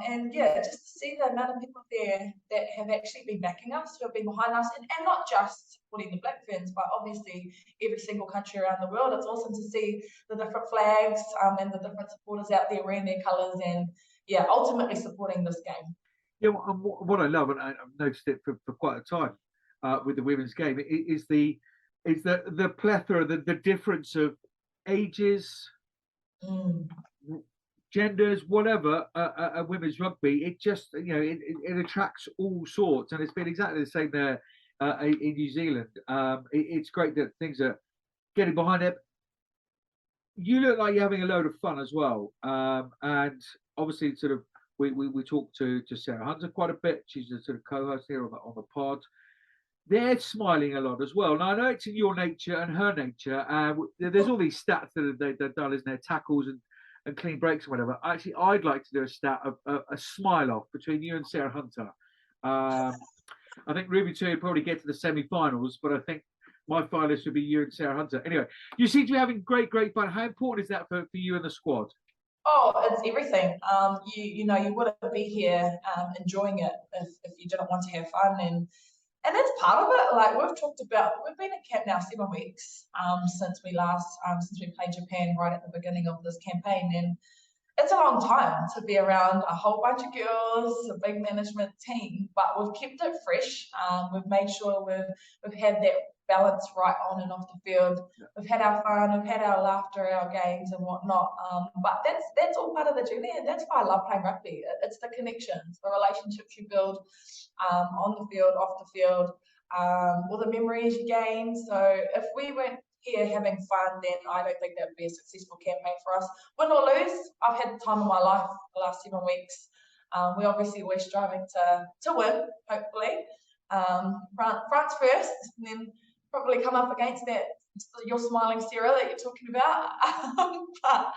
And yeah, just to see the amount of people there that have actually been backing us, who have been behind us, and not just supporting the Black Ferns, but obviously every single country around the world. It's awesome to see the different flags and the different supporters out there wearing their colours, and yeah, ultimately supporting this game. Yeah, and what I love, and I've noticed it for quite a time with the women's game, is the plethora, the difference of ages, genders, whatever, women's rugby. It just it attracts all sorts, and it's been exactly the same there in New Zealand. It's great that things are getting behind it. You look like you're having a load of fun as well, and obviously we talked to Sarah Hunter quite a bit. She's a sort of co-host here on the pod. They're smiling a lot as well. Now, I know it's in your nature and her nature. There's all these stats that they've done, isn't there? Tackles and clean breaks or whatever. Actually, I'd like to do a stat of a smile off between you and Sarah Hunter. I think Ruby 2 would probably get to the semi-finals, but I think my finalist would be you and Sarah Hunter. Anyway, you seem to be having great fun. How important is that for you and the squad? Oh, it's everything. You wouldn't be here enjoying it if you didn't want to have fun, and that's part of it. Like we've talked about, we've been in camp now 7 weeks since we played Japan right at the beginning of this campaign, and it's a long time to be around a whole bunch of girls, a big management team, but we've kept it fresh. We've made sure we've had that balance right on and off the field. We've had our fun, we've had our laughter, our games and whatnot. But that's all part of the journey, and that's why I love playing rugby. It's the connections, the relationships you build on the field, off the field, all the memories you gain. So if we weren't here having fun, then I don't think that would be a successful campaign for us. Win or lose, I've had the time of my life the last 7 weeks. We're striving to win, hopefully. France first, and then probably come up against that you're smiling Sarah that you're talking about. But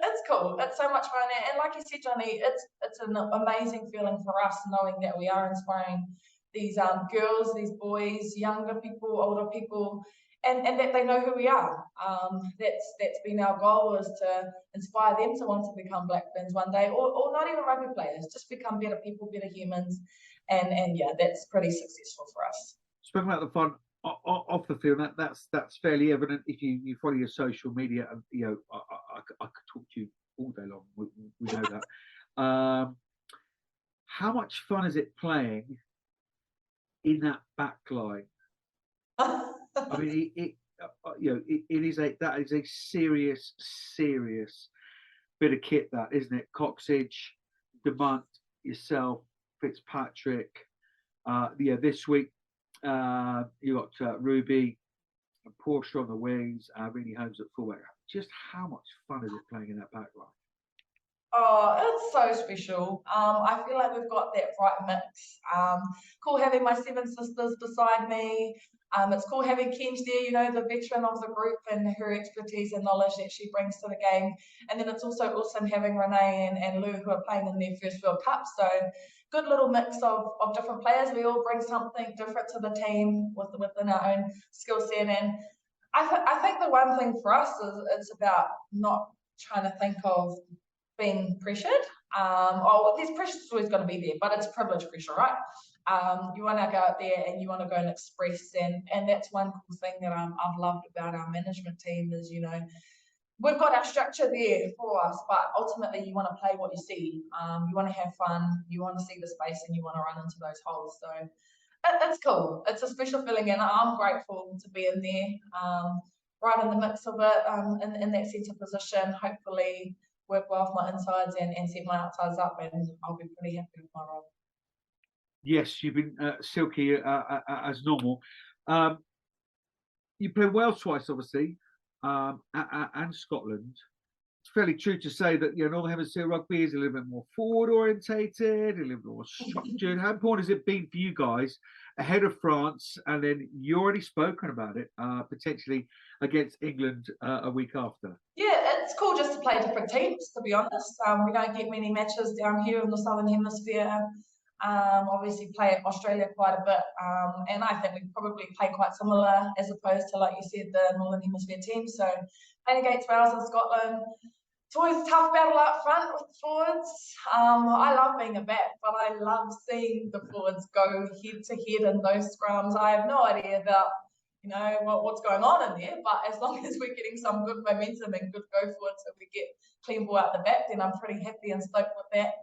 it's cool. It's so much fun, and like you said, Johnny, it's an amazing feeling for us knowing that we are inspiring these girls, these boys, younger people, older people, and that they know who we are. That's been our goal, is to inspire them to want to become Black Ferns one day, or not even rugby players, just become better people, better humans, and yeah, that's pretty successful for us. Speaking about the fun off the field, that's fairly evident if you follow your social media. And I could talk to you all day long. We know that. How much fun is it playing in that backline? I mean, it is a serious bit of kit, that, isn't it? Coxidge, Demont, yourself, Fitzpatrick. This week you got Ruby and Porsche on the wings, Rennie Holmes at fullback. Just how much fun is it playing in that backline? Oh, it's so special. I feel like we've got that right mix. Cool having my 7 sisters beside me. It's cool having Kenj there, the veteran of the group, and her expertise and knowledge that she brings to the game. And then it's also awesome having Renee and Lou, who are playing in their first World Cup. So good little mix of different players. We all bring something different to the team within our own skill set. And I think the one thing for us is it's about not trying to think of being pressured. There's pressure always going to be there, but it's privilege pressure, right? You want to go out there and you want to go and express, and that's one cool thing that I've loved about our management team is, we've got our structure there for us, but ultimately you want to play what you see. You want to have fun, you want to see the space, and you want to run into those holes. So it's cool. It's a special feeling, and I'm grateful to be in there, right in the mix of it, in that centre position. Hopefully work well with my insides and set my outsides up, and I'll be pretty happy with my role. Yes, you've been silky as normal. You played Wales twice, obviously, and Scotland. It's fairly true to say that Northern Hemisphere rugby is a little bit more forward orientated, a little bit more structured. How important has it been for you guys ahead of France? And then you already spoken about it, potentially against England a week after. Yeah, it's cool just to play different teams, to be honest. We don't get many matches down here in the Southern Hemisphere. Obviously play Australia quite a bit, and I think we probably play quite similar as opposed to, like you said, the Northern Hemisphere team. So playing against Wales and Scotland, it's always a tough battle up front with the forwards. I love being a back, but I love seeing the forwards go head to head in those scrums. I have no idea about what's going on in there, but as long as we're getting some good momentum and good go forwards, so we get clean ball out the back, then I'm pretty happy and stoked with that.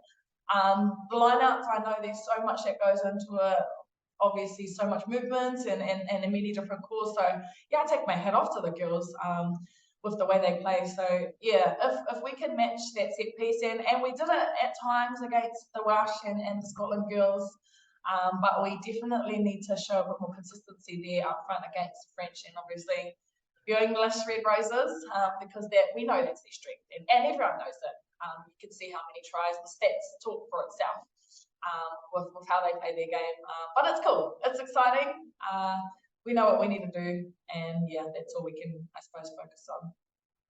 The lineouts, I know there's so much that goes into it, obviously so much movement and many different calls. So yeah, I take my hat off to the girls with the way they play. So yeah, if we can match that set piece, and we did it at times against the Welsh and the Scotland girls, but we definitely need to show a bit more consistency there up front against the French and obviously your English Red Roses, because we know that's their strength, and everyone knows it. You can see how many tries, the stats talk for itself with how they play their game. But it's cool, it's exciting. We know what we need to do, and yeah, that's all we can, I suppose, focus on.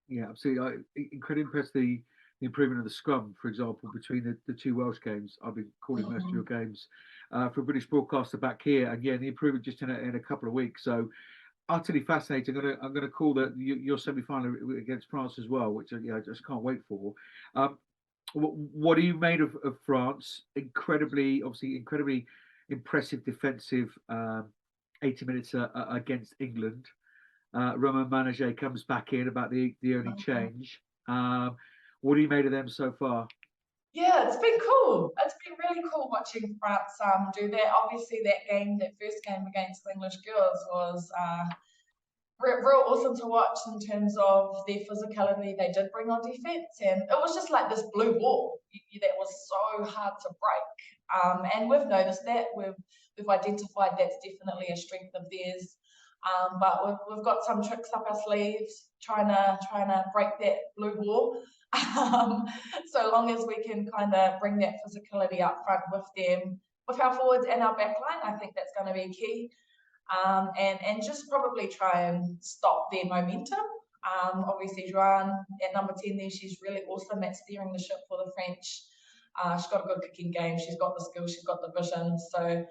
Yeah, absolutely. Incredibly impressed the improvement of the scrum, for example, between the two Welsh games. I've been calling most of your games for a British broadcaster back here, and yeah, the improvement just in a couple of weeks. So utterly fascinating. I'm going to call your semi-final against France as well, which I just can't wait for. What are you made of France? Incredibly impressive defensive 80 minutes against England. Romain Manager comes back in, about the only change. What are you made of them so far? Yeah, it's been cool. It's been really cool watching France do that. Obviously, that first game against the English girls was real awesome to watch in terms of their physicality they did bring on defence, and it was just like this blue wall that was so hard to break. And we've noticed that, we've identified that's definitely a strength of theirs. But we've got some tricks up our sleeves trying to break that blue wall. So long as we can kind of bring that physicality up front with them, with our forwards and our backline, I think that's going to be key. And just probably try and stop their momentum. Obviously, Joanne at number 10 there, she's really awesome at steering the ship for the French. She's got a good kicking game, she's got the skills, she's got the vision. So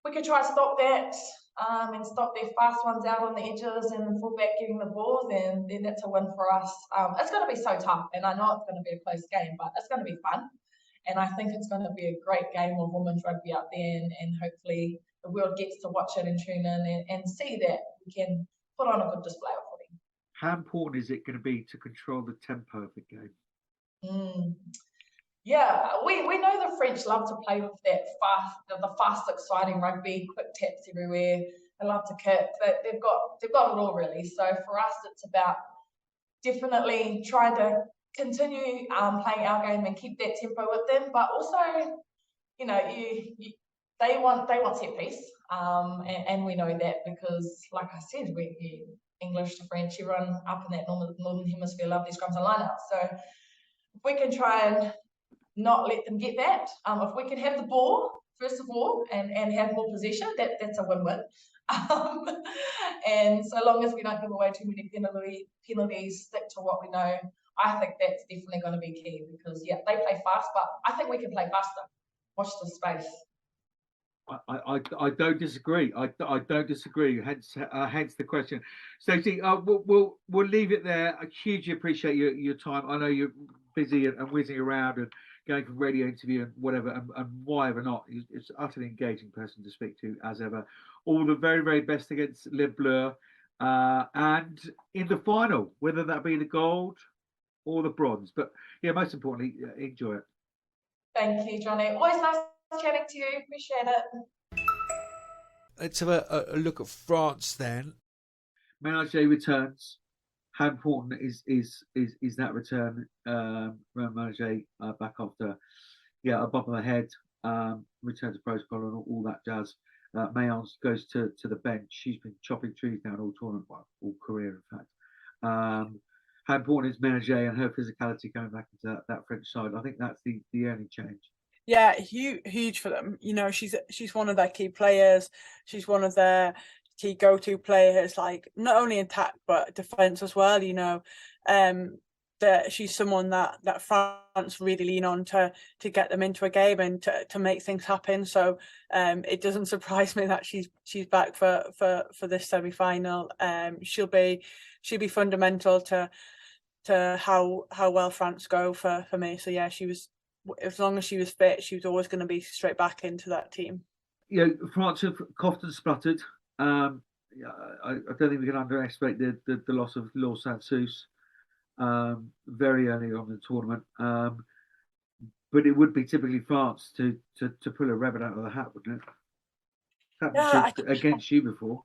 we could try to stop that. and stop their fast ones out on the edges and fullback getting the ball, then that's a win for us. It's going to be so tough, and I know it's going to be a close game, but it's going to be fun. And I think it's going to be a great game of women's rugby out there, and hopefully the world gets to watch it and tune in and see that we can put on a good display of footy. How important is it going to be to control the tempo of the game? Yeah, we know the French love to play with that the fast, exciting rugby, quick taps everywhere. They love to kick. They've got it all really. So for us, it's about definitely trying to continue playing our game and keep that tempo with them. But also, you know, they want set piece, and we know that because, like I said, we English to French, everyone up in that northern hemisphere love these scrums and lineouts. So if we can try and not let them get that. If we can have the ball, first of all, and have more possession, that's a win-win. And so long as we don't give away too many penalties, stick to what we know, I think that's definitely going to be key because, yeah, they play fast, but I think we can play faster. Watch the space. I don't disagree. I don't disagree. Hence the question. Stacey, we'll leave it there. I hugely appreciate your time. I know you're busy and whizzing around and going from radio interview and whatever, and why ever not. It's an utterly engaging person to speak to, as ever. All the very, very best against Les Bleus, and in the final, whether that be the gold or the bronze. But yeah, most importantly, enjoy it. Thank you, Johnny. Always nice chatting to you. Appreciate it. Let's have a look at France then. Menage returns. How important is that return? Menage back after a bump on the head, return to protocol and all that jazz. Mayence goes to the bench. She's been chopping trees down all tournament, all career in fact. How important is Menage and her physicality coming back into that French side? I think that's the only change. Yeah, huge for them. You know, she's one of their key players. She's one of their key go-to players, like not only in attack but defense as well. You know, that she's someone that France really lean on to get them into a game and to make things happen. So it doesn't surprise me that she's back for this semi-final. She'll be fundamental to how well France go for me. So yeah, she was. As long as she was fit, she was always going to be straight back into that team. Yeah, France have coughed and spluttered. I don't think we can underestimate the loss of Laure Sansus very early on in the tournament. But it would be typically France to pull a rabbit out of the hat, wouldn't it? Happened against you before.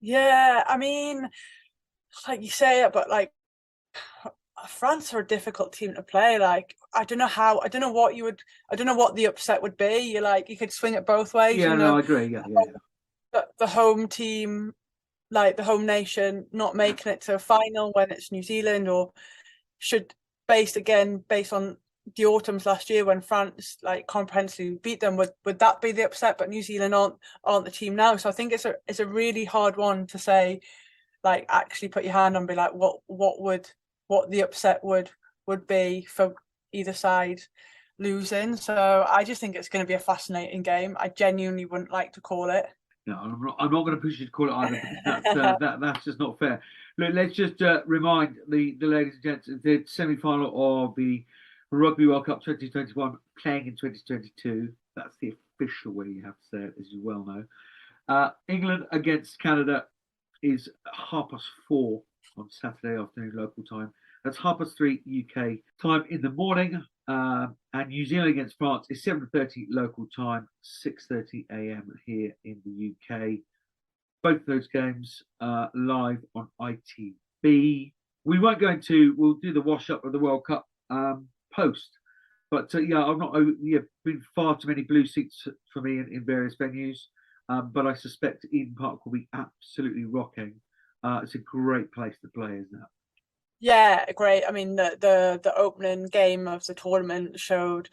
Yeah, I mean, like you say it, but like France are a difficult team to play. Like I don't know what the upset would be. You could swing it both ways. Yeah, no, I agree. Yeah. The home team, like the home nation, not making it to a final when it's New Zealand, or based on the autumns last year when France like comprehensively beat them, would that be the upset? But New Zealand aren't the team now. So I think it's a really hard one to say, like actually put your hand on, be like what the upset would be for either side losing. So I just think it's going to be a fascinating game. I genuinely wouldn't like to call it. No, I'm not going to push you to call it either. That's just not fair. Look, let's just remind the ladies and gents, the semi-final of the Rugby World Cup 2021 playing in 2022. That's the official way you have to say it, as you well know. England against Canada is 4:30 on Saturday afternoon local time. That's 3:30 UK time in the morning. And New Zealand against France is 7:30 local time, 6:30 AM here in the UK. Both of those games live on ITV. We'll do the wash up of the World Cup post. But been far too many blue seats for me in various venues. But I suspect Eden Park will be absolutely rocking. It's a great place to play, isn't it? Yeah, great. I mean, the opening game of the tournament showed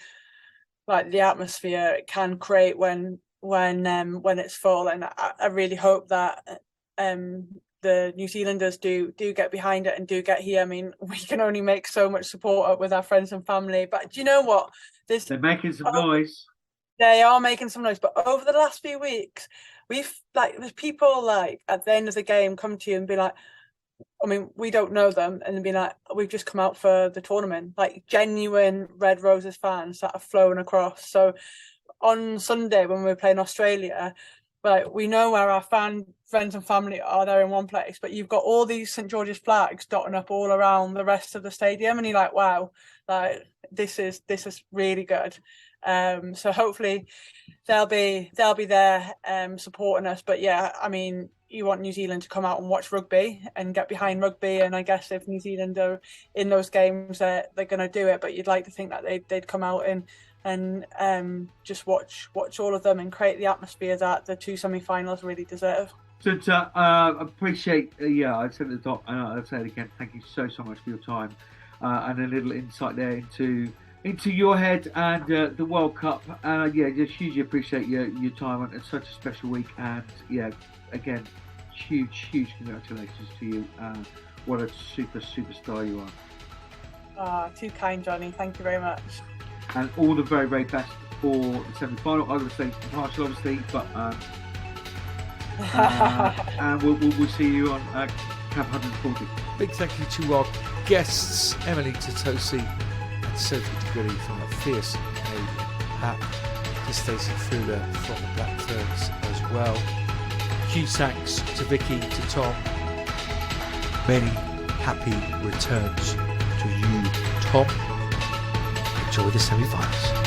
like the atmosphere it can create when it's full, and I really hope that the New Zealanders do get behind it and do get here. I mean, we can only make so much support up with our friends and family, but do you know what? They're making some noise. They are making some noise, but over the last few weeks, we've like there's people like at the end of the game come to you and be like, I mean, we don't know them, and be like, we've just come out for the tournament, like genuine Red Roses fans that have flown across. So on Sunday when we were playing Australia, like we know where our friends and family are there in one place, but you've got all these St George's flags dotting up all around the rest of the stadium, and you're like, wow, like this is really good. So hopefully they'll be there supporting us. But yeah, I mean, you want New Zealand to come out and watch rugby and get behind rugby, and I guess if New Zealand are in those games, they're going to do it. But you'd like to think that they'd come out and just watch all of them and create the atmosphere that the two semi-finals really deserve. Sunter, appreciate, I said at the top, and I'll say it again, thank you so much for your time and a little insight there into your head and the World Cup. Just hugely appreciate your time on such a special week, and again, huge congratulations to you. What a superstar you are. Too kind, Johnny. Thank you very much. And all the very, very best for the semi-final. I would say impartial, obviously, but and we'll see you on Camp 140. Big thank you to our guests, Emily Tuttosi and Sophie De Goede from the fierce Canadian pack, to Stacey Fluhler from the Black Ferns as well. Huge thanks to Vicky, to Tom. Many happy returns to you, Tom. Enjoy the semi-finals.